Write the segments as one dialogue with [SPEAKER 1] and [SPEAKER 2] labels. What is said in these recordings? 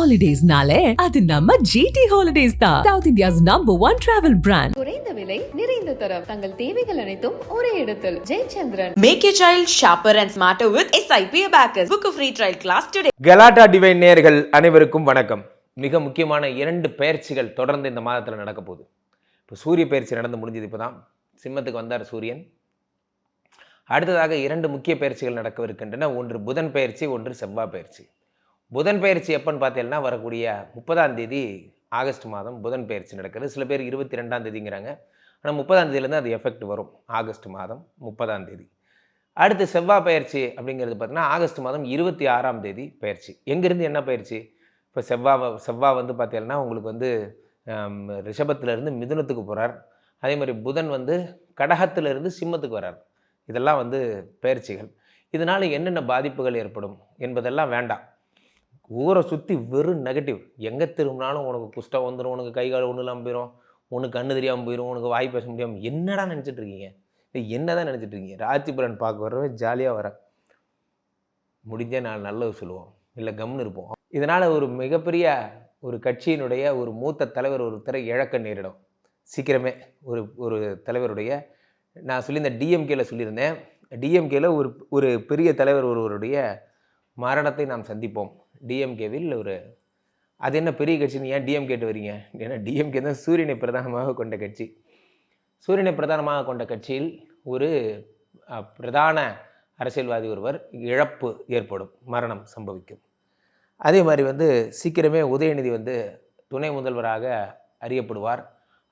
[SPEAKER 1] ஹாலிடேஸ்னாலே அது நம்ம GT Holidays தான். South India's #1 travel brand.
[SPEAKER 2] குறைந்த விலை நிறைந்த தரம் தங்கள் தேவைகள் அனைத்தும் ஒரே இடத்தில். Jayachandran.
[SPEAKER 3] Make your child sharper and smarter with SIP Abacus. Book a free trial class today.
[SPEAKER 4] கலாட்டா டிவைன் நேயர்கள் அனைவருக்கும் வணக்கம். மிக முக்கியமான 2 பயிற்சிகள் தொடர்ந்து இந்த மாதத்தில் நடக்க போகுது. இப்போ சூரிய பயிற்சி நடந்து முடிஞ்சது. இப்போ தான் சிம்மத்துக்கு வந்தார் சூரியன். அடுத்ததாக 2 முக்கிய பயிற்சிகள் நடக்கவிருக்கின்றன. ஒன்று புதன் பயிற்சி, ஒன்று செவ்வாய் பயிற்சி. புதன் பயிற்சி எப்போன்னு பார்த்தீங்கன்னா வரக்கூடிய 30ஆம் தேதி ஆகஸ்ட் மாதம் புதன் பயிற்சி நடக்கிறது. சில பேர் 22ஆம் தேதிங்கிறாங்க. ஆனால் 30ஆம் தேதியிலேருந்து அது எஃபெக்ட் வரும். ஆகஸ்ட் மாதம் 30ஆம் தேதி. அடுத்து செவ்வாய் பயிற்சி அப்படிங்கிறது பார்த்தீங்கன்னா ஆகஸ்ட் மாதம் 26ஆம் தேதி பயிற்சி. எங்கேருந்து என்ன பயிற்சி? இப்போ செவ்வாய் வந்து பார்த்தீங்கன்னா உங்களுக்கு வந்து ரிஷபத்திலேருந்து மிதுனத்துக்கு போகிறார். அதே மாதிரி புதன் வந்து கடகத்திலிருந்து சிம்மத்துக்கு வர்றார். இதெல்லாம் வந்து பயிற்சிகள். இதனால் என்னென்ன பாதிப்புகள் ஏற்படும் என்பதெல்லாம் வேண்டாம். ஊரை சுற்றி வெறும் நெகட்டிவ். எங்கே திரும்பினாலும் உனக்கு குஷ்டம் வந்துடும், உனக்கு கை கால் ஒன்றும் இல்லாமல் போயிடும், உனக்கு கண்ணு தெரியாமல் போயிடும், உனக்கு வாய் பேச முடியாமல். என்னடா நினச்சிட்ருக்கீங்க? என்ன தான் நினச்சிட்ருக்கீங்க? ராஜிபுரன் பார்க்க வரவே ஜாலியாக வர முடிஞ்ச நாள் நல்லது சொல்லுவோம், இல்லை கம்னு இருப்போம். இதனால் ஒரு மிகப்பெரிய ஒரு கட்சியினுடைய ஒரு மூத்த தலைவர் ஒருத்தரை இழக்க நேரிடும் சீக்கிரமே. ஒரு தலைவருடைய நான் சொல்லியிருந்தேன், டிஎம்கேல சொல்லியிருந்தேன். டிஎம்கேல ஒரு பெரிய தலைவர் ஒருவருடைய மரணத்தை நாம் சந்திப்போம். டிஎம்கேவில் அது என்ன பெரிய கட்சின்னு ஏன் டிஎம்கேட்டு வரீங்க? ஏன்னா டிஎம்கே தான் சூரியனை பிரதானமாக கொண்ட கட்சி. சூரியனை பிரதானமாக கொண்ட கட்சியில் ஒரு பிரதான அரசியல்வாதி ஒருவர் இழப்பு ஏற்படும், மரணம் சம்பவிக்கும். அதே மாதிரி வந்து சீக்கிரமே உதயநிதி வந்து துணை முதல்வராக அறியப்படுவார்.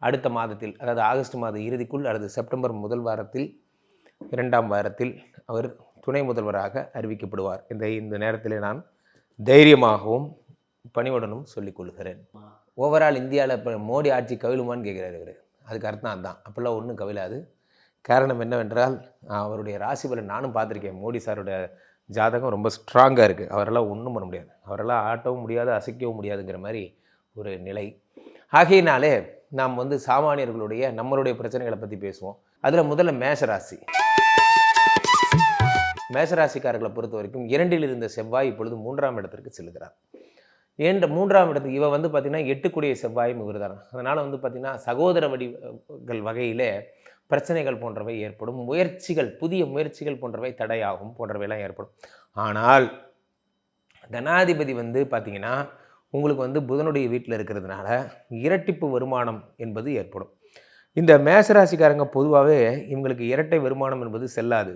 [SPEAKER 4] அடுத்த மாதத்தில், அதாவது ஆகஸ்ட் மாத இறுதிக்குள் அல்லது செப்டம்பர் முதல் வாரத்தில் 2ஆம் வாரத்தில் அவர் துணை முதல்வராக அறிவிக்கப்படுவார். இந்த நேரத்தில் நான் தைரியமாகவும் பணிவுடனும் சொல்லிக்கொள்கிறேன். ஓவரால் இந்தியாவில் இப்போ மோடி ஆட்சி கவிழுமான்னு கேட்குறாரு இவர். அதுக்கு அர்த்தம் அதுதான். அப்போல்லாம் ஒன்றும் கவிழாது. காரணம் என்னவென்றால் அவருடைய ராசி பலன் நானும் பார்த்துருக்கேன். மோடி சாருடைய ஜாதகம் ரொம்ப ஸ்ட்ராங்காக இருக்குது. அவரெல்லாம் ஒன்றும் பண்ண முடியாது. அவரெல்லாம் ஆட்டவும் முடியாது, அசைக்கவும் முடியாதுங்கிற மாதிரி ஒரு நிலை. ஆகையினாலே நாம் வந்து சாமானியர்களுடைய நம்மளுடைய பிரச்சனைகளை பற்றி பேசுவோம். அதில் முதல்ல மேஷராசி. மேஷராசிக்காரர்களை பொறுத்த வரைக்கும் 2இல் இருந்த செவ்வாய் இப்பொழுது 3ஆம் இடத்திற்கு செல்கிறார். 3ஆம் இடத்துக்கு இவ வந்து பார்த்திங்கன்னா 8 செவ்வாயும் இவர் தான். அதனால் வந்து பார்த்திங்கன்னா சகோதர வடிகள் வகையிலே பிரச்சனைகள் போன்றவை ஏற்படும். முயற்சிகள், புதிய முயற்சிகள் போன்றவை தடையாகும், போன்றவையெல்லாம் ஏற்படும். ஆனால் தனாதிபதி வந்து பார்த்திங்கன்னா உங்களுக்கு வந்து புதனுடைய வீட்டில் இருக்கிறதுனால இரட்டிப்பு வருமானம் என்பது ஏற்படும். இந்த மேஷராசிக்காரங்க பொதுவாகவே இவங்களுக்கு இரட்டை வருமானம் என்பது செல்லாது.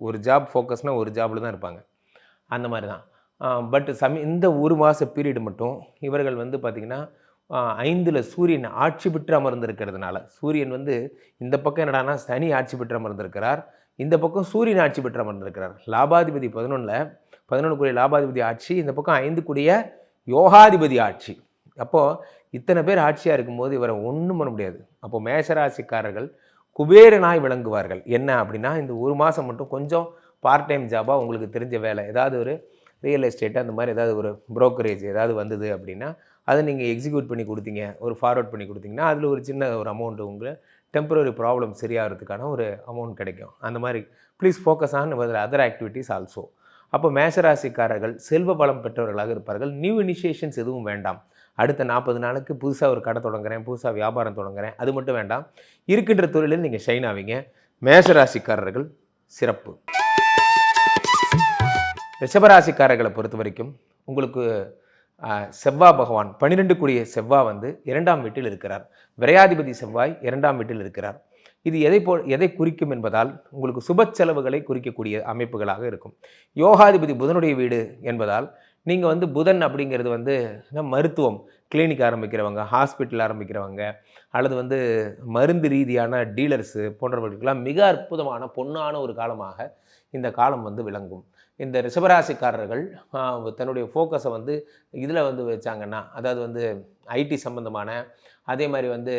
[SPEAKER 4] ஒரு ஜாப் ஃபோக்கஸ்னால் ஒரு ஜாபில் தான் இருப்பாங்க. அந்த மாதிரி தான். பட் இந்த ஒரு மாத பீரியடு மட்டும் இவர்கள் வந்து பார்த்திங்கன்னா 5ல் சூரியன் ஆட்சி பெற்று அமர்ந்திருக்கிறதுனால, சூரியன் வந்து இந்த பக்கம் என்னடானா சனி ஆட்சி பெற்று அமர்ந்திருக்கிறார், இந்த பக்கம் சூரியன் ஆட்சி பெற்று அமர்ந்திருக்கிறார். லாபாதிபதி 11 லாபாதிபதி ஆட்சி, இந்த பக்கம் 5 யோகாதிபதி ஆட்சி. அப்போது இத்தனை பேர் ஆட்சியாக இருக்கும்போது இவரை ஒன்றும் பண்ண முடியாது. அப்போது மேஷராசிக்காரர்கள் குபேரனாய் விளங்குவார்கள். என்ன அப்படின்னா இந்த ஒரு மாதம் மட்டும் கொஞ்சம் பார்ட் டைம் ஜாபாக உங்களுக்கு தெரிஞ்ச வேலை, ஏதாவது ஒரு ரியல் எஸ்டேட்டு அந்த மாதிரி ஏதாவது ஒரு ப்ரோக்கரேஜ் ஏதாவது வந்தது அப்படின்னா அதை நீங்கள் எக்ஸிக்யூட் பண்ணி கொடுத்தீங்க, ஒரு ஃபார்வர்ட் பண்ணி கொடுத்தீங்கன்னா அதில் ஒரு சின்ன ஒரு அமௌண்ட்டு உங்களுக்கு டெம்பரரி ப்ராப்ளம் சரியாகிறதுக்கான ஒரு அமௌண்ட் கிடைக்கும். அந்த மாதிரி please focus on other activities also. அப்போ மேஷராசிக்காரர்கள் செல்வ பலம் பெற்றவர்களாக இருப்பார்கள். நியூ இனிஷியேஷன்ஸ் எதுவும் வேண்டாம். அடுத்த 40 நாளுக்கு புதுசாக ஒரு கடை தொடங்குறேன், புதுசாக வியாபாரம் தொடங்குறேன், அது மட்டும் வேண்டாம். இருக்கின்ற தொழிலில் நீங்கள் ஷைன் ஆவீங்க. மேஷராசிக்காரர்கள் சிறப்பு. ரிஷபராசிக்காரர்களை பொறுத்த வரைக்கும் உங்களுக்கு செவ்வாய் பகவான் 12 செவ்வாய் வந்து 2ஆம் வீட்டில் இருக்கிறார். விரையாதிபதி செவ்வாய் 2ஆம் வீட்டில் இருக்கிறார். இது எதை குறிக்கும் என்பதால் உங்களுக்கு சுப செலவுகளை குறிக்கக்கூடிய அமைப்புகளாக இருக்கும். யோகாதிபதி புதனுடைய வீடு என்பதால் நீங்கள் வந்து புதன் அப்படிங்கிறது வந்து மருத்துவம், கிளினிக் ஆரம்பிக்கிறவங்க, ஹாஸ்பிட்டல் ஆரம்பிக்கிறவங்க, அல்லது வந்து மருந்து ரீதியான டீலர்ஸு போன்றவர்களுக்கெல்லாம் மிக அற்புதமான பொன்னான ஒரு காலமாக இந்த காலம் வந்து விளங்கும். இந்த ரிஷபராசிக்காரர்கள் தன்னுடைய ஃபோக்கஸை வந்து இதில் வந்து வச்சாங்கன்னா, அதாவது வந்து ஐடி சம்மந்தமான, அதே மாதிரி வந்து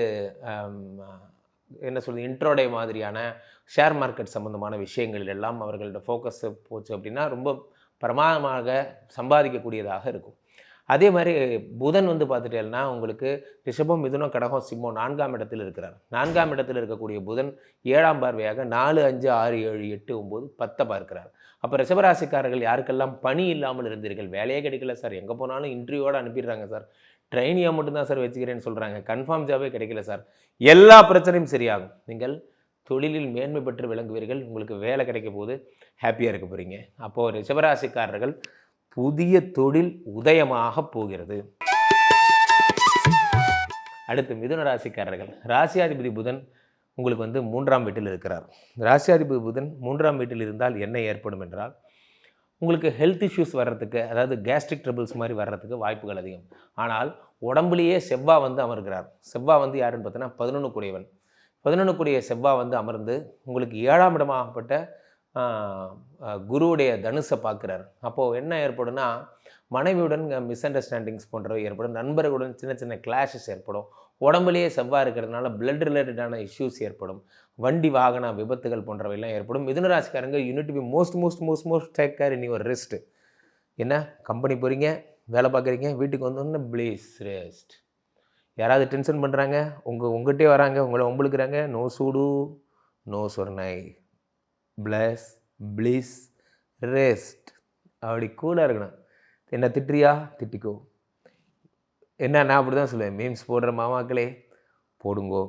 [SPEAKER 4] என்ன சொல்கிறது இன்ட்ரோடே மாதிரியான ஷேர் மார்க்கெட் சம்மந்தமான விஷயங்கள் எல்லாம் அவர்களோட ஃபோக்கஸ் போச்சு அப்படின்னா ரொம்ப பிரமாதமாக சம்பாதிக்கக்கூடியதாக இருக்கும். அதே மாதிரி புதன் வந்து பார்த்துட்டேன்னா உங்களுக்கு ரிஷபம், மிதுனம், கடகம், சிம்மம் 4ஆம் இடத்தில் இருக்கிறார். 4ஆம் இடத்தில் இருக்கக்கூடிய புதன் 7ஆம் பார்வையாக 4, 5, 6, 7, 8, 9, 10 பார்க்கிறார். அப்போ ரிஷபராசிக்காரர்கள் யாருக்கெல்லாம் பணி இல்லாமல் இருந்தீர்கள், வேலையே கிடைக்கல சார், எங்கே போனாலும் இன்டர்வியூவோடு அனுப்பிடுறாங்க சார், ட்ரைனியாக மட்டும்தான் சார் வச்சுக்கிறேன்னு சொல்கிறாங்க, கன்ஃபார்ம் ஜாபே கிடைக்கல சார், எல்லா பிரச்சனையும் சரியாகும். நீங்கள் தொழிலில் மேன்மை பெற்று விளங்குவீர்கள். உங்களுக்கு வேலை கிடைக்க போது ஹாப்பியாக இருக்க போகிறீங்க. அப்போது ரிஷபராசிக்காரர்கள் புதிய தொழில் உதயமாக போகிறது. அடுத்து மிதுன ராசிக்காரர்கள், ராசியாதிபதி புதன் உங்களுக்கு வந்து 3ஆம் வீட்டில் இருக்கிறார். ராசியாதிபதி புதன் 3ஆம் வீட்டில் இருந்தால் என்ன ஏற்படும் என்றால் உங்களுக்கு ஹெல்த் இஷ்யூஸ் வர்றதுக்கு, அதாவது கேஸ்ட்ரிக் ட்ரபிள்ஸ் மாதிரி வர்றதுக்கு வாய்ப்புகள் அதிகம். ஆனால் உடம்புலேயே செவ்வாய் வந்து அமர்கிறார். செவ்வாய் வந்து யாருன்னு பார்த்தோன்னா 11 கூடியவன். 11 கூடிய செவ்வாய் வந்து அமர்ந்து உங்களுக்கு 7ஆம் இடமாகப்பட்ட குருவுடைய தனுசை பார்க்குறார். அப்போது என்ன ஏற்படும்னா மனைவியுடன் மிஸ் அண்டர்ஸ்டாண்டிங்ஸ் போன்றவை ஏற்படும், நண்பர்களுடன் சின்ன சின்ன கிளாஷஸ் ஏற்படும், உடம்புலேயே செவ்வாய் இருக்கிறதுனால பிளட் ரிலேட்டடான இஷ்யூஸ் ஏற்படும், வண்டி வாகன விபத்துகள் போன்றவையெல்லாம் ஏற்படும். மிதுன ராசிக்காரங்க unit to be most take care in your rest. என்ன கம்பெனி போகிறீங்க, வேலை பார்க்குறீங்க, வீட்டுக்கு வந்தோன்னே ப்ளீஸ் ரெஸ்ட். யாராவது டென்ஷன் பண்ணுறாங்க, உங்கள்கிட்டே வராங்க, உங்களை ஒம்பளுக்குறாங்க, நோ சூடு நோ சொர்ணை, ப்ளீஸ் ரெஸ்ட். அப்படி கூலாக இருக்கணும். என்ன திட்டுறியா திட்டிக்கோ, என்ன நான் அப்படி தான் சொல்லுவேன், மீம்ஸ் போடுற மாமாக்களே போடுங்கோ,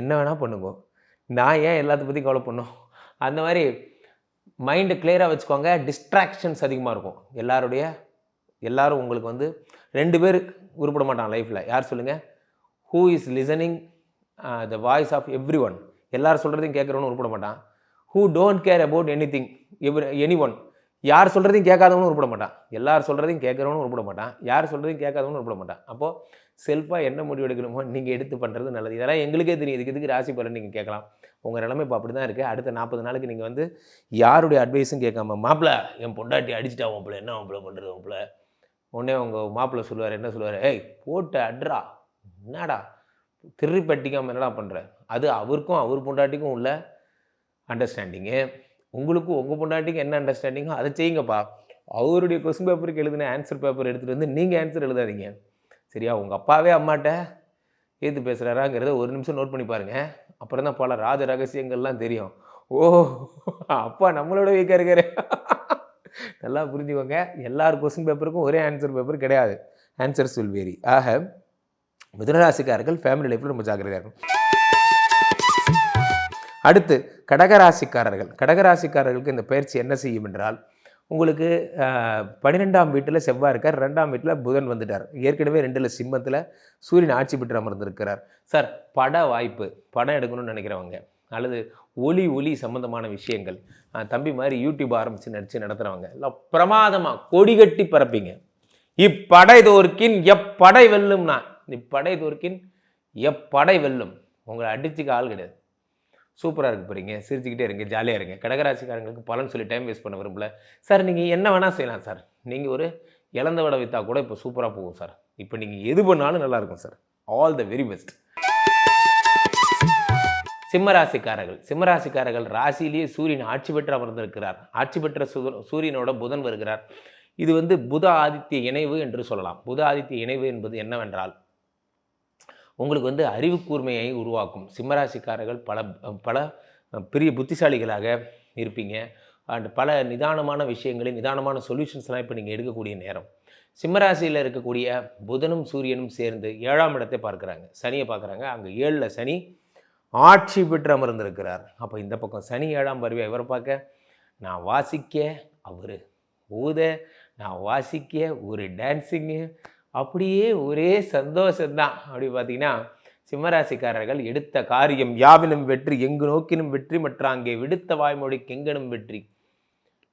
[SPEAKER 4] என்ன வேணால் பண்ணுங்கோ, நான் ஏன் எல்லாத்த பற்றி கவலை பண்ணோம். அந்த மாதிரி மைண்டை கிளியராக வச்சுக்கோங்க. டிஸ்ட்ராக்ஷன்ஸ் அதிகமாக இருக்கும். எல்லாரும் உங்களுக்கு வந்து 2 பேர் உருப்பட மாட்டான் லைஃப்பில். யார் சொல்லுங்கள்? Who is listening the voice of everyone. எல்லாரும் சொல்கிறதையும் கேட்குறவனு உருப்பட மாட்டான். Who don't care about anyone. யார் சொல்கிறதையும் கேட்காதவனும் உருப்பட மாட்டான். எல்லார் சொல்கிறதையும் கேட்குறவனும் உருப்பட மாட்டான். யார் சொல்கிறதையும் கேட்காதவனும் உருப்பட மாட்டான். அப்போது செல்ஃபாக என்ன முடிவு எடுக்கணுமோ நீங்கள் எடுத்து பண்ணுறது நல்லது. இதெல்லாம் எங்களுக்கே தெரியும். இதுக்கு ராசி பலன் நீங்கள் கேட்கலாம். உங்கள் நிலைமை இப்போ அப்படி தான் இருக்குது. அடுத்த 40 நாளுக்கு நீங்கள் வந்து யாருடைய அட்வைஸும் கேட்காம, மாப்பிள்ள என் பொண்டாட்டி அடிச்சிட்டா மாப்பிள்ள, என்ன மாப்பிள்ள பண்ணுறது மாப்பிள்ள, உடனே உங்கள் மாப்பிள்ளை சொல்லுவார், என்ன சொல்லுவார், ஏய் போட்டு அட்ரா, என்னடா திருப்பி பட்டிக்காமல் என்னடா பண்ணுற. அது அவருக்கும் அவர் பொண்டாட்டிக்கும் உள்ள அண்டர்ஸ்டாண்டிங்கு. உங்களுக்கும் உங்கள் பொண்டாட்டிக்கும் என்ன அண்டர்ஸ்டாண்டிங்கோ அதை செய்யுங்கப்பா. அவருடைய கொஸ்டின் பேப்பருக்கு எழுதின ஆன்சர் பேப்பர் எடுத்துகிட்டு வந்து நீங்கள் ஆன்சர் எழுதாதீங்க, சரியா? உங்கள் அப்பாவே அம்மாட்ட ஏற்று பேசுகிறாராங்கிறத ஒரு நிமிஷம் நோட் பண்ணி பாருங்கள். அப்புறம் தான் பல ராஜ ரகசியங்கள்லாம் தெரியும். ஓ அப்பா நம்மளோட வீக்காக இருக்காரு. நல்லா புரிஞ்சுக்கோங்க. எல்லார் கொஸ்டின் பேப்பருக்கும் ஒரே ஆன்சர் பேப்பர் கிடையாது. Answers will vary. ஆக மிதுனராசிக்காரர்கள் ஃபேமிலி லைஃப்பில் ரொம்ப ஜாக்கிரதையாக இருக்கும். அடுத்து கடகராசிக்காரர்களுக்கு இந்த பயிற்சி என்ன செய்யும் என்றால், உங்களுக்கு 12ஆம் வீட்டில் செவ்வாய் இருக்கார், 2ஆம் வீட்டில் புதன் வந்துட்டார். ஏற்கனவே 2ல் சிம்மத்தில் சூரியன் ஆட்சி பெற்று அமர்ந்திருக்கிறார். சார் பட வாய்ப்பு, படம் எடுக்கணும்னு நினைக்கிறவங்க, அல்லது ஒலி சம்மந்தமான விஷயங்கள், தம்பி மாதிரி யூடியூப் ஆரம்பித்து நடித்து நடத்துகிறவங்க எல்லாம் பிரமாதமாக கொடி கட்டி பரப்பிங்க. இப்படை தோற்கின் எப்படை வெல்லும்னா, இப்படை தோற்கின் எப்படை வெல்லும். உங்களை அடிச்சுக்க ஆள் கிடையாது. சூப்பராக இருக்க போகிறீங்க, சிரிச்சுக்கிட்டே இருங்க, ஜாலியாக இருங்க. கடகராசிக்காரங்களுக்கு பலன் சொல்லி டைம் வேஸ்ட் பண்ண விரும்பல. சார் நீங்கள் என்ன வேணால் செய்யலாம் சார், நீங்கள் ஒரு இழந்த வடை விற்றா கூட இப்போ சூப்பராக போகும் சார், இப்போ நீங்கள் எது பண்ணாலும் நல்லாயிருக்கும் sir. All the very best. சிம்மராசிக்காரர்கள் ராசியிலேயே சூரியன் ஆட்சி பெற்று அமர்ந்திருக்கிறார். ஆட்சி பெற்ற சூரியனோட புதன் வருகிறார். இது வந்து புத ஆதித்ய இணைவு என்று சொல்லலாம். புத ஆதித்ய இணைவு என்பது என்னவென்றால், உங்களுக்கு வந்து அறிவு கூர்மையை உருவாக்கும். சிம்மராசிக்காரர்கள் பல பெரிய புத்திசாலிகளாக இருப்பீங்க. அண்ட் பல நிதானமான விஷயங்களை, நிதானமான சொல்யூஷன்ஸ்லாம் இப்போ நீங்கள் எடுக்கக்கூடிய நேரம். சிம்மராசியில் இருக்கக்கூடிய புதனும் சூரியனும் சேர்ந்து 7ஆம் இடத்தை பார்க்குறாங்க, சனியை பார்க்குறாங்க. அங்கே 7ல் சனி ஆட்சி பெற்று அமர்ந்திருக்கிறார். அப்போ இந்த பக்கம் சனி 7ஆம் பார்வை இவரை பார்க்க, நான் வாசிக்க அவர் ஊத, நான் வாசிக்க ஒரு டான்ஸிங்கு, அப்படியே ஒரே சந்தோஷம்தான். அப்படி பார்த்தீங்கன்னா சிம்மராசிக்காரர்கள் எடுத்த காரியம் யாவினும் வெற்றி, எங்கு நோக்கினும் வெற்றி, மற்ற அங்கே விடுத்த வாய்மொழிக்கு எங்கனும் வெற்றி,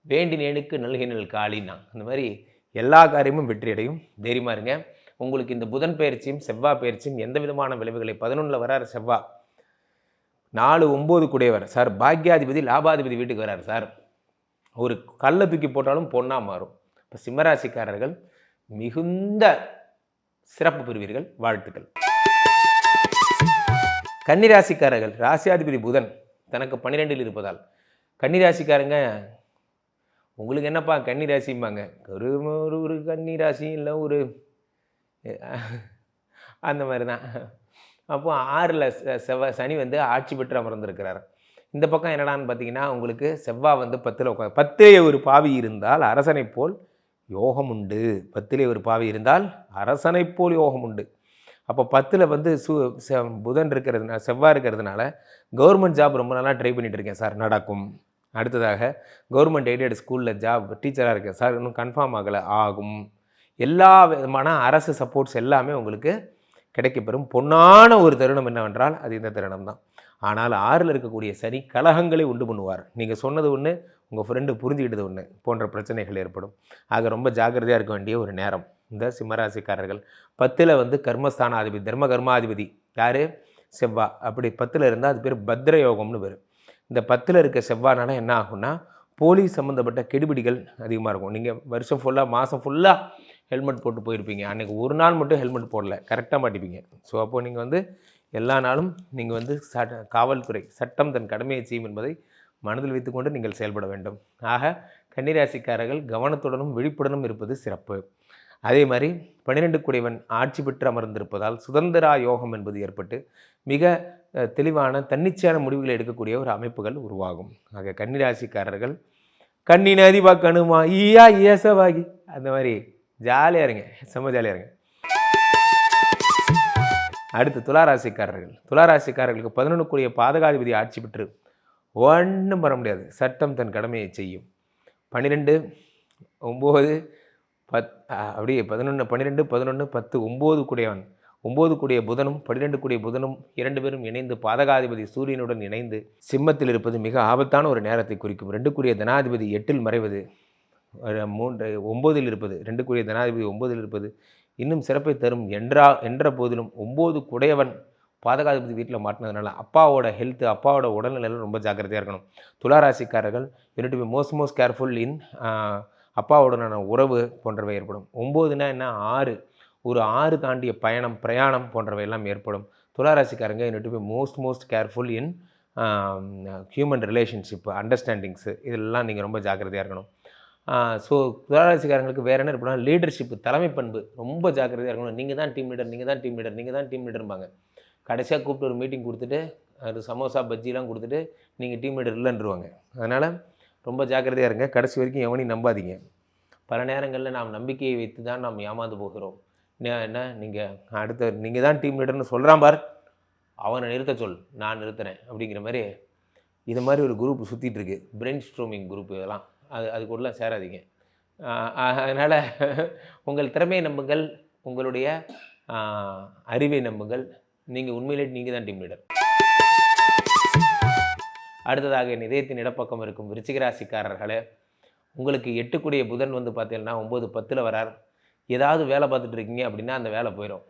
[SPEAKER 4] வேண்டினேனுக்கு நல்கினல் காலினா, அந்த மாதிரி எல்லா காரியமும் வெற்றியடையும். தைரியமாக இருங்க. உங்களுக்கு இந்த புதன் பயிற்சியும் செவ்வாய் பயிற்சியும் எந்த விதமான விளைவுகளை, 11ல் வராரு செவ்வாய், 4, 9 கூடையவர் சார், பாக்யாதிபதி லாபாதிபதி வீட்டுக்கு வராரு சார். ஒரு கல்லை தூக்கி போட்டாலும் பொண்ணாக மாறும். இப்போ சிம்மராசிக்காரர்கள் மிகுந்த சிறப்பு பெறுவீர்கள். வாழ்த்துக்கள். கன்னிராசிக்காரர்கள் ராசியாதிபதி புதன் தனக்கு 12ல் இருப்பதால், கன்னிராசிக்காரங்க உங்களுக்கு என்னப்பா கன்னிராசிம்பாங்க, ஒரு கன்னிராசி இல்லை, ஒரு அந்த மாதிரி தான். அப்போது 6ல் சனி வந்து ஆட்சி பெற்று அமர்ந்திருக்கிறார். இந்த பக்கம் என்னடான்னு பார்த்தீங்கன்னா உங்களுக்கு செவ்வாய் வந்து 10ல் உட்காந்து 10லே ஒரு பாவி இருந்தால் அரசனை போல் யோகம் உண்டு. 10லே ஒரு பாவி இருந்தால் அரசனை போல் யோகம் உண்டு. அப்போ 10ல் வந்து புதன் இருக்கிறதுனால செவ்வாய் இருக்கிறதுனால கவர்மெண்ட் ஜாப் ரொம்ப நாளாக ட்ரை பண்ணிகிட்டு இருக்கேன் சார், நடக்கும். அடுத்ததாக கவர்மெண்ட் எய்டட் ஸ்கூலில் ஜாப் டீச்சராக இருக்கேன் சார், இன்னும் கன்ஃபார்ம் ஆகலை, ஆகும். எல்லா விதமான அரசு சப்போர்ட்ஸ் எல்லாமே உங்களுக்கு கிடைக்கப்பெறும். பொன்னான ஒரு தருணம் என்னவென்றால் அது இந்த தருணம் தான். ஆனால் 6ல் இருக்கக்கூடிய சனி கலகங்களை உண்டு பண்ணுவார். நீங்கள் சொன்னது ஒன்று, உங்கள் ஃப்ரெண்டு புரிஞ்சுக்கிட்டது ஒன்று போன்ற பிரச்சனைகள் ஏற்படும். ஆக ரொம்ப ஜாக்கிரதையாக இருக்க வேண்டிய ஒரு நேரம் இந்த சிம்மராசிக்காரர்கள். 10ல் வந்து கர்மஸ்தானாதிபதி தர்ம கர்மாதிபதி யார்? செவ்வாய். அப்படி 10ல் இருந்தால் அது பேர் பத்ர யோகம்னு பேர். இந்த 10ல் இருக்க செவ்வாய்னால என்ன ஆகும்னா போலீஸ் சம்மந்தப்பட்ட கெடுபிடிகள் அதிகமாக இருக்கும். நீங்கள் வருஷம் ஃபுல்லாக மாதம் ஃபுல்லாக ஹெல்மெட் போட்டு போயிருப்பீங்க, அன்றைக்கி ஒரு நாள் மட்டும் ஹெல்மெட் போடல, கரெக்டாக மாட்டிப்பீங்க. ஸோ அப்போது நீங்கள் வந்து எல்லா நாளும் நீங்கள் வந்து காவல்துறை சட்டம் தன் கடமையை செய்யும் என்பதை மனதில் வைத்துக்கொண்டு நீங்கள் செயல்பட வேண்டும். ஆக கன்னிராசிக்காரர்கள் கவனத்துடனும் விழிப்புடனும் இருப்பது சிறப்பு. அதே மாதிரி 12 குடைவன் ஆட்சி பெற்று அமர்ந்திருப்பதால் சுதந்திரா யோகம் என்பது ஏற்பட்டு மிக தெளிவான தன்னிச்சையான முடிவுகளை எடுக்கக்கூடிய ஒரு அமைப்புகள் உருவாகும். ஆக கன்னிராசிக்காரர்கள் கண்ணி நதி பார்க்கணுமா ஈயா ஏசவாகி அந்த மாதிரி ஜாலியாக இருங்க, செம்ம ஜாலியாக இருங்க. அடுத்து துளாராசிக்காரர்களுக்கு 11 பாதகாதிபதி ஆட்சி பெற்று ஒன்றும் வர முடியாது, சட்டம் தன் கடமையை செய்யும். 12 9 10 அப்படியே 11 12 11 10 9 குடையவன் 9 புதனும் 12 புதனும் 2 பேரும் இணைந்து பாதகாதிபதி சூரியனுடன் இணைந்து சிம்மத்தில் இருப்பது மிக ஆபத்தான ஒரு நேரத்தை குறிக்கும். 2 தனாதிபதி 8ல் மறைவது, 9ல் இருப்பது 2 தனாதிபதி 9ல் இருப்பது இன்னும் சிறப்பை தரும் என்ற போதிலும் 9 குடையவன் பாதகாதிபதி வீட்டில் மாட்டினதுனால அப்பாவோட ஹெல்த்து அப்பாவோட உடல்நிலையில் ரொம்ப ஜாக்கிரதையாக இருக்கணும். துளாராசிக்காரர்கள் you need be most careful in அப்பாவுடனான உறவு போன்றவை ஏற்படும். 9னா என்ன 6, ஒரு 6 தாண்டிய பிரயாணம் போன்றவை எல்லாம் ஏற்படும். துளாராசிக்காரங்க you need be most careful in human relationship understandings, இதெல்லாம் நீங்கள் ரொம்ப ஜாக்கிரதையாக இருக்கணும். ஸோ துளாராசிக்காரங்களுக்கு வேறு என்ன இருப்போம்னா லீடர்ஷிப்பு தலைமை பண்பு ரொம்ப ஜாக்கிரதையாக இருக்கணும். நீங்கள் தான் டீம் லீடர்ம்பாங்க. கடைசியாக கூப்பிட்டு ஒரு மீட்டிங் கொடுத்துட்டு அது சமோசா பஜ்ஜிலாம் கொடுத்துட்டு நீங்கள் டீம் லீடர் இல்லைன்றுவாங்க. அதனால் ரொம்ப ஜாக்கிரதையாக இருங்க. கடைசி வரைக்கும் எவனையும் நம்பாதீங்க. பல நேரங்களில் நாம் நம்பிக்கையை வைத்து தான் நாம் ஏமாந்து போகிறோம். என்ன நீங்கள் தான் டீம் லீடர்னு சொல்கிறான் பார், அவனை நிறுத்த சொல், நான் நிறுத்துறேன் அப்படிங்கிற மாதிரி இது மாதிரி ஒரு குரூப் சுற்றிட்டு இருக்கு, பிரெயின் ஸ்ட்ரோமிங் குரூப். இதெல்லாம் அதுக்குள்ளே சேராதீங்க. அதனால் உங்கள் திறமையை நம்புங்கள், உங்களுடைய அறிவை நம்புங்கள். நீங்கள் உண்மையிலே நீங்கள் தான் டீம் லீடர். அடுத்ததாக என் இதயத்தின் இடப்பக்கம் இருக்கும் விருச்சிக ராசிக்காரர்களே, உங்களுக்கு 8 புதன் வந்து பார்த்தீங்கன்னா 9 10ல் வரார். ஏதாவது வேலை பார்த்துட்டு இருக்கீங்க அப்படின்னா அந்த வேலை போயிடும்.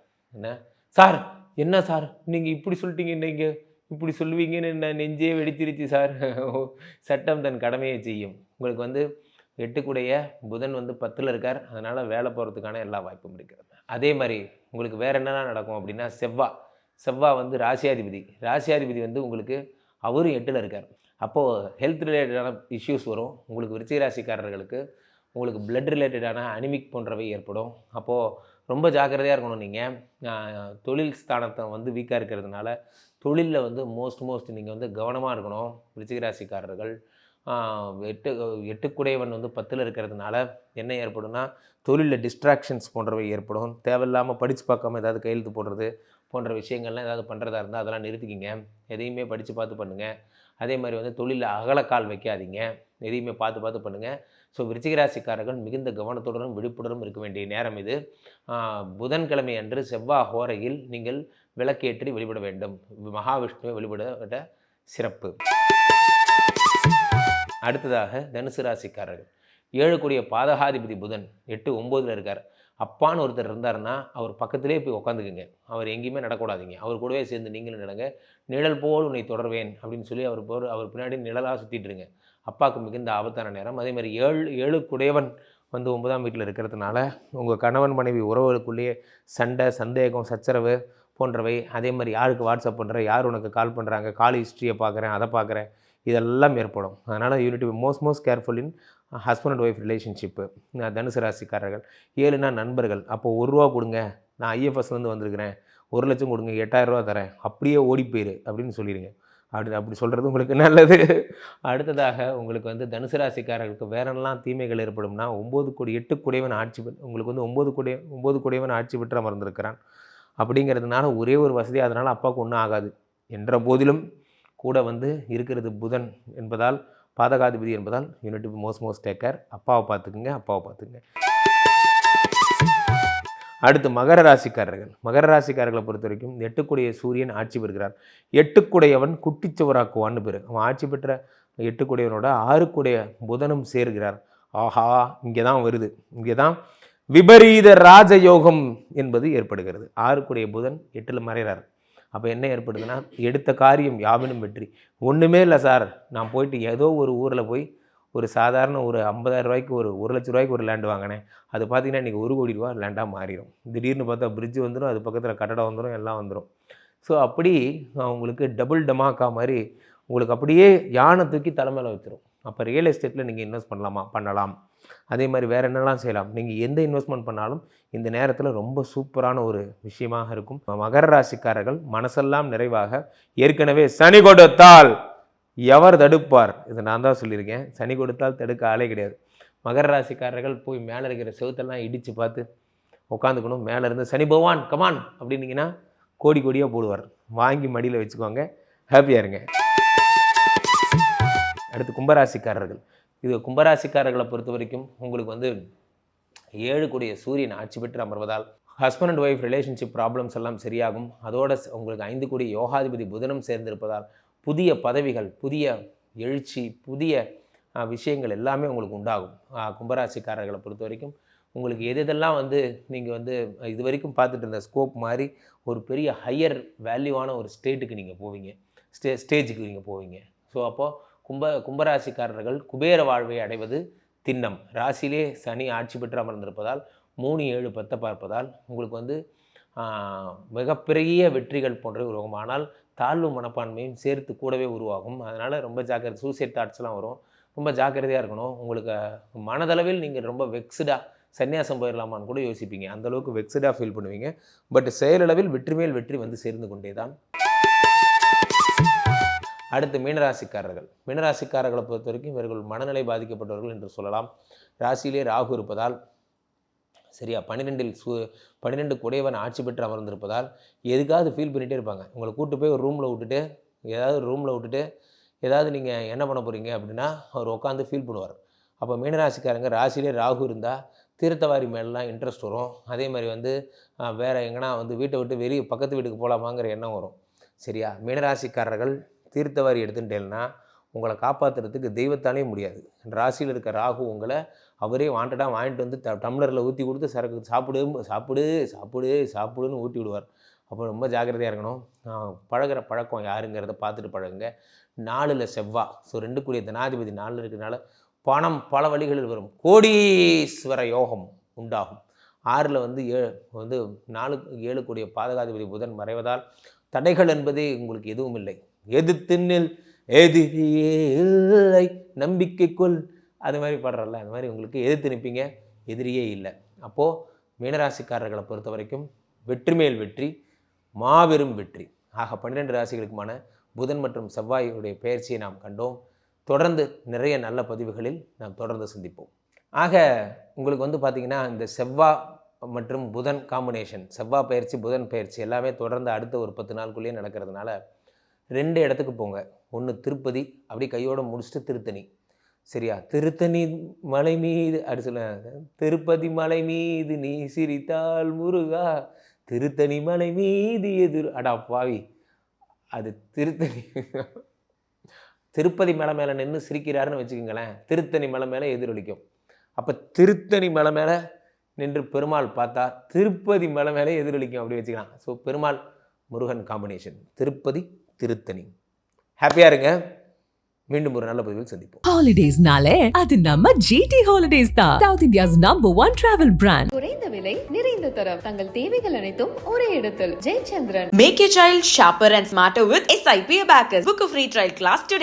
[SPEAKER 4] என்ன சார் நீங்கள் இப்படி சொல்லிட்டீங்க, நீங்கள் இப்படி சொல்லுவீங்கன்னு நான் நெஞ்சே வெடிச்சிருச்சு சார். சட்டம் தன் கடமையை செய்யும். உங்களுக்கு வந்து 8 புதன் வந்து 10ல் இருக்கார். அதனால் வேலை போகிறதுக்கான எல்லா வாய்ப்பும் இருக்கிறது. அதே மாதிரி உங்களுக்கு வேறு என்னென்ன நடக்கும் அப்படின்னா செவ்வாய் வந்து ராசியாதிபதி வந்து உங்களுக்கு அவரும் 8ல் இருக்கார். அப்போது ஹெல்த் ரிலேட்டடான இஷ்யூஸ் வரும். உங்களுக்கு விருச்சிக ராசிக்காரர்களுக்கு உங்களுக்கு பிளட் ரிலேட்டடான அனிமிக் போன்றவை ஏற்படும். அப்போது ரொம்ப ஜாக்கிரதையாக இருக்கணும். நீங்கள் தொழில் ஸ்தானத்தை வந்து வீக்காக இருக்கிறதுனால தொழிலில் வந்து மோஸ்ட் நீங்கள் வந்து கவனமாக இருக்கணும். விருச்சிக ராசிக்காரர்கள் 8 வந்து 10ல் இருக்கிறதுனால என்ன ஏற்படும்னா தொழிலில் டிஸ்ட்ராக்ஷன்ஸ் போன்றவை ஏற்படும். தேவையில்லாமல் படித்து பார்க்காம ஏதாவது கையெழுத்து போடுறது போன்ற விஷயங்கள்லாம் ஏதாவது பண்ணுறதா இருந்தால் அதெல்லாம் நிறுத்திக்கிங்க. எதையுமே படித்து பார்த்து பண்ணுங்கள். அதே மாதிரி வந்து தொழிலில் அகலக்கால் வைக்காதீங்க. எதையுமே பார்த்து பண்ணுங்கள். ஸோ விருச்சிக ராசிக்காரர்கள் மிகுந்த கவனத்துடனும் விழிப்புடனும் இருக்க வேண்டிய நேரம் இது. புதன்கிழமை அன்று செவ்வாய் ஹோரையில் நீங்கள் விளக்கேற்றி வழிபட வேண்டும். மகாவிஷ்ணுவை வழிபட சிறப்பு. அடுத்ததாக தனுசு ராசிக்காரர்கள் 7 பாதகாதிபதி புதன் 8 9ல் இருக்கார். அப்பான்னு ஒருத்தர் இருந்தாருன்னா அவர் பக்கத்திலே போய் உட்காந்துக்குங்க. அவர் எங்கேயுமே நடக்கூடாதீங்க. அவர் கூடவே சேர்ந்து நீங்களும் நடங்க. நிழல் போல் உன்னை தொடர்வேன் அப்படின்னு சொல்லி அவர் பின்னாடி நிழலாக சுற்றிட்டுருங்க. அப்பாவுக்கு மிகுந்த ஆபத்தான நேரம். அதே மாதிரி 7 வந்து 9ஆம் வீட்டில் இருக்கிறதுனால உங்கள் கணவன் மனைவி உறவுகளுக்குள்ளேயே சண்டை சந்தேகம் சச்சரவு போன்றவை. அதே மாதிரி யாருக்கு வாட்ஸ்அப் பண்ணுறேன், யார் உனக்கு கால் பண்ணுறாங்க, கால் ஹிஸ்ட்ரியை பார்க்குறேன், அதை பார்க்குறேன், இதெல்லாம் ஏற்படும். அதனால் unit be most careful in husband and wife relationship. தனுசு ராசிக்காரர்கள் 7னா நண்பர்கள். அப்போது 1 ரூபா கொடுங்க நான் ஐஎஃப்எஸ்லேருந்து வந்திருக்கிறேன், 1 லட்சம் கொடுங்க, 8000 ரூபா தரேன், அப்படியே ஓடி போயிரு அப்படின்னு சொல்லிடுங்க. அப்படி சொல்கிறது உங்களுக்கு நல்லது. அடுத்ததாக உங்களுக்கு வந்து தனுசு ராசிக்காரர்களுக்கு வேறெல்லாம் தீமைகள் ஏற்படும்னா 8 குடையவன் ஆட்சி உங்களுக்கு வந்து 9 குடையவன் ஆட்சி பெற்று அமர்ந்திருக்கிறான். அப்படிங்கிறதுனால ஒரே ஒரு வசதி, அதனால் அப்பாவுக்கு ஒன்றும் ஆகாது என்ற போதிலும் கூட வந்து இருக்கிறது புதன் என்பதால், பாதகாதிபதி என்பதால் யூனிட் மோஸ்ட் டேக் கேர். அப்பாவை பார்த்துக்குங்க. அடுத்து மகர ராசிக்காரர்களை பொறுத்த வரைக்கும் 8 குடைய சூரியன் ஆட்சி பெறுகிறார். 8 குடையவன் குட்டிச்சுவராக்குவான்னு பேர். அவன் ஆட்சி பெற்ற 8 குடையவனோட 6 குடைய புதனும் சேர்கிறார். ஆஹா, இங்கே தான் வருது, இங்கே தான் விபரீத ராஜயோகம் என்பது ஏற்படுகிறது. 6 குடைய புதன் 8ல் மறைகிறார். அப்போ என்ன ஏற்படுதுன்னா, எடுத்த காரியம் யாவினும் வெற்றி. ஒன்றுமே இல்லை சார், நான் போயிட்டு ஏதோ ஒரு ஊரில் போய் ஒரு சாதாரண ஒரு 50,000 ரூபாய்க்கு 1 லட்ச ரூபாய்க்கு ஒரு லேண்டு வாங்கினேன். அது பார்த்திங்கன்னா இன்றைக்கி 1 கோடி ரூபா லேண்டாக மாறிடும். திடீர்னு பார்த்தா பிரிட்ஜ் வந்துடும், அது பக்கத்தில் கட்டடம் வந்துடும், எல்லாம் வந்துடும். ஸோ அப்படி உங்களுக்கு டபுள் டமாக்கா மாதிரி உங்களுக்கு அப்படியே யானை தூக்கி தலைமையில் வச்சிடும். அப்போ ரியல் எஸ்டேட்டில் நீங்கள் இன்வெஸ்ட் பண்ணலாம். அதே மாதிரி வேறு என்னெல்லாம் செய்யலாம். நீங்கள் எந்த இன்வெஸ்ட்மெண்ட் பண்ணாலும் இந்த நேரத்தில் ரொம்ப சூப்பரான ஒரு விஷயமாக இருக்கும். மகர ராசிக்காரர்கள் மனசெல்லாம் நிறைவாக, ஏற்கனவே சனி கொடுத்தால் எவர் தடுப்பார், இது நான் தான் சொல்லியிருக்கேன். சனி கொடுத்தால் தடுக்க ஆளே கிடையாது. மகர ராசிக்காரர்கள் போய் மேலே இருக்கிற செவுத்தெல்லாம் இடித்து பார்த்து உட்காந்துக்கணும். மேலே இருந்து சனி பகவான் கமான் அப்படின்னீங்கன்னா கோடியாக போடுவார். வாங்கி மடியில் வச்சுக்கோங்க, ஹாப்பியாக இருங்க. அடுத்து கும்பராசிக்காரர்களை பொறுத்த வரைக்கும் உங்களுக்கு வந்து 7 குடைய சூரியன் ஆட்சி பெற்று அமர்வதால் husband and wife relationship problems எல்லாம் சரியாகும். அதோட உங்களுக்கு 5 குடைய யோகாதிபதி புதனும் சேர்ந்திருப்பதால் புதிய பதவிகள், புதிய எழுச்சி, புதிய விஷயங்கள் எல்லாமே உங்களுக்கு உண்டாகும். கும்பராசிக்காரர்களை பொறுத்த வரைக்கும் உங்களுக்கு எதெல்லாம் வந்து நீங்கள் வந்து இது வரைக்கும் பார்த்துட்டு இருந்த ஸ்கோப் மாதிரி ஒரு பெரிய ஹையர் வேல்யூவான ஒரு ஸ்டேஜுக்கு நீங்கள் போவீங்க. ஸோ அப்போது கும்பராசிக்காரர்கள் குபேர வாழ்வை அடைவது திண்ணம். ராசியிலே சனி ஆட்சி பெற்று அமர்ந்திருப்பதால் 3, 7, 10 பார்ப்பதால் உங்களுக்கு வந்து மிகப்பெரிய வெற்றிகள் போன்றவை உருவாகும். ஆனால் தாழ்வு மனப்பான்மையும் சேர்த்து கூடவே உருவாகும். அதனால் ரொம்ப ஜாக்கிரதை. சூசைட் தாட்ஸ்லாம் வரும். ரொம்ப ஜாக்கிரதையாக இருக்கணும். உங்களுக்கு மனதளவில் நீங்கள் ரொம்ப வெக்ஸ்டாக சன்னியாசம் போயிடலாமான்னு கூட யோசிப்பீங்க. அந்தளவுக்கு வெக்ஸ்டாக ஃபீல் பண்ணுவீங்க. பட் செயலளவில் வெற்றி மேல் வெற்றி வந்து சேர்ந்து கொண்டே தான். அடுத்து மீனராசிக்காரர்களை பொறுத்த வரைக்கும் இவர்கள் மனநிலை பாதிக்கப்பட்டவர்கள் என்று சொல்லலாம். ராசியிலே ராகு இருப்பதால், சரியா, 12 குடையவன் ஆட்சி பெற்று அமர்ந்திருப்பதால் எதுக்காவது ஃபீல் பண்ணிகிட்டே இருப்பாங்க. உங்களை கூப்பிட்டு போய் ஒரு ரூமில் விட்டுட்டு ஏதாவது நீங்கள் என்ன பண்ண போகிறீங்க அப்படின்னா அவர் உட்காந்து ஃபீல் பண்ணுவார். அப்போ மீனராசிக்காரங்க ராசியிலே ராகு இருந்தால் தீர்த்தவாரி மேலாம் இன்ட்ரெஸ்ட் வரும். அதே மாதிரி வந்து வேறு எங்கன்னா வந்து வீட்டை விட்டு வெளியே பக்கத்து வீட்டுக்கு போகலாமாங்கிற எண்ணம் வரும். சரியா, மீனராசிக்காரர்கள் தீர்த்தவாரி எடுத்துட்டேன்னா உங்களை காப்பாற்றுறதுக்கு தெய்வத்தாலே முடியாது. ராசியில் இருக்க ராகு உங்களை அவரே வாண்டடாக வாங்கிட்டு வந்து டம்ளரில் ஊற்றி கொடுத்து சரக்கு சாப்பிடுன்னு ஊட்டி விடுவார். அப்போ ரொம்ப ஜாக்கிரதையாக இருக்கணும். பழகிற பழக்கம் யாருங்கிறத பார்த்துட்டு பழகுங்க. 4ல் செவ்வாய், ஸோ 2 கூடிய தனாதிபதி 4 இருக்கிறதுனால பணம் பல வழிகளில் வரும். கோடீஸ்வர யோகம் உண்டாகும். 6ல் வந்து 7 கூடிய பாதகாதிபதி புதன் மறைவதால் தடைகள் என்பதே உங்களுக்கு எதுவும் இல்லை. எது திண்ணில் எதிரியே இல்லை நம்பிக்கைக்குள், அது மாதிரி பாடுறல, அது மாதிரி உங்களுக்கு எதிர்த்து நிற்பீங்க, எதிரியே இல்லை. அப்போது மீனராசிக்காரர்களை பொறுத்த வரைக்கும் வெற்றி மேல் வெற்றி, மாபெரும் வெற்றி. ஆக 12 ராசிகளுக்குமான புதன் மற்றும் செவ்வாயுடைய பெயர்ச்சியை நாம் கண்டோம். தொடர்ந்து நிறைய நல்ல பதிவுகளில் நாம் தொடர்ந்து சந்திப்போம். ஆக உங்களுக்கு வந்து பார்த்திங்கன்னா இந்த செவ்வாய் மற்றும் புதன் காம்பினேஷன், செவ்வாய் பயிற்சி புதன் பயிற்சி எல்லாமே தொடர்ந்து அடுத்த ஒரு 10 நாளுக்குள்ளேயே நடக்கிறதுனால 2 இடத்துக்கு போங்க. ஒன்று திருப்பதி, அப்படி கையோடு முடிச்சுட்டு திருத்தணி. சரியா, திருத்தணி மலை மீது அப்படி சொல்ல, திருப்பதி மலை மீது நீ சிரித்தால் முருகா, திருத்தணி மலை மீது எதிர் அடா பாவி, அது திருப்பதி மலை மேலே நின்று சிரிக்கிறாருன்னு வச்சுக்கோங்களேன், திருத்தணி மலை மேலே எதிரொலிக்கும். அப்போ திருத்தணி மலை மேலே நின்று பெருமாள் பார்த்தா திருப்பதி மலை மேலே எதிரொலிக்கும், அப்படி வச்சுக்கலாம். So Perumal Murugan combination, Tirupati Tiruttani. ஹாப்பியாக இருங்க. மீண்டும் ஒரு நல்ல பதிவில் சந்திப்போம்.
[SPEAKER 1] ஹாலிடேஸ்னாலே அது நம்ம GT Holidays தான். South India's #1 travel brand.
[SPEAKER 2] குறைந்த விலை, நிறைந்த தரம், தங்கள் தேவைகள் அனைத்தும் ஒரே இடத்தில். Jayachandran.
[SPEAKER 3] Make your child sharper and smarter with SIP Abacus. Book a free trial class today.